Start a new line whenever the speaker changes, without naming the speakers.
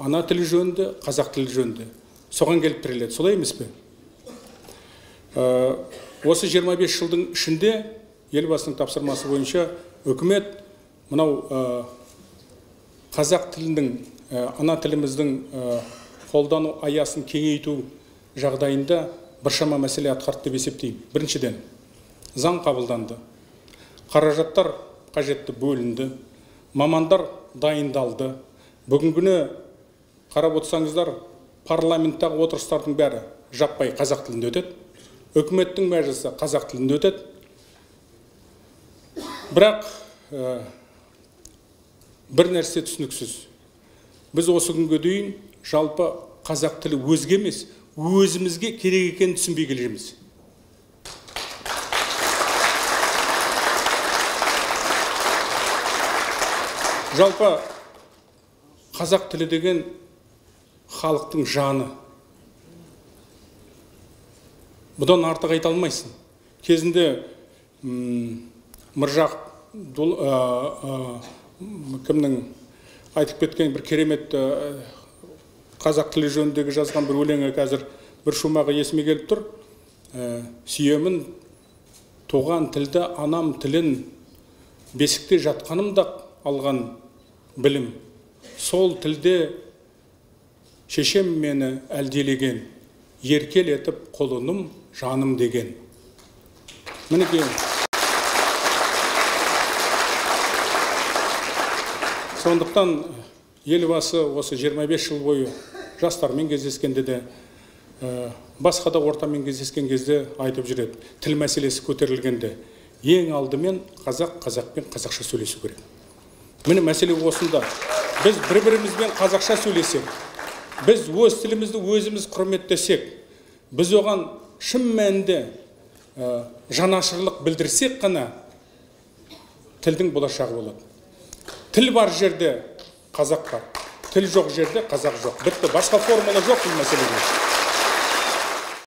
ана тілі жөнді, қазақ тілі жөнді. Соған келіп тіреледі, солай емес пе? Осы 25 жылдың ішінде елбасының тапсырмасы бойынша үкімет мынау қазақ тілінің, ана тіліміздің қолдану аясын кеңейту жағдайында біршама мәселе атқарды деп есептеймін. Біріншіден, заң қабылданды, қаражаттар қажетті бөлінді, мамандар дайындалды. Бүгінгіні қарап отырсаңыздар, парламенттағы отырыстардың бәрі жаппай қазақ тілінде өтеді, үкіметтің мәжілісі қазақ тілінде өтеді. Бірақ бір нәрсе түсініксіз. Біз осы күнге дейін жалпы қазақ тілі өзге емес, өзімізге керек екенін түсінбей келеміз. Жалпы қазақ тілі деген халықтың жаны. Бұдан артық айта алмайсың. Кезінде Міржақып кімнің айтып кеткен бір керемет қазақ тілі жөніндегі жазған бір өлеңі қазір бір шумағы есіме келіп тұр. Сүйемін туған тілді, анам тілін, бесікте жатқанымда алған білім. Сол тілде шешем мені әлдилеген, еркелетіп құлыным жаным деген. Мінекей. Сондықтан елбасы осы 25 жыл бойы жастармен кездескенде де, басқа да ортамен кездескен кезде айтып жүреді. Тіл мәселесі көтерілгенде ең алдымен қазақпен қазақша сөйлесу керек. Міне мәселе осында. Біз бір-бірімізбен қазақша сөйлесек, біз өз тілімізді өзіміз құрметтесек, біз оған шын мәнінде жанашырлық білдірсек қана тілдің болашағы болады. Тіл бар жерде қазақ бар, тіл жоқ жерде қазақ жоқ. Бітті, басқа формула жоқ бұл мәселеде.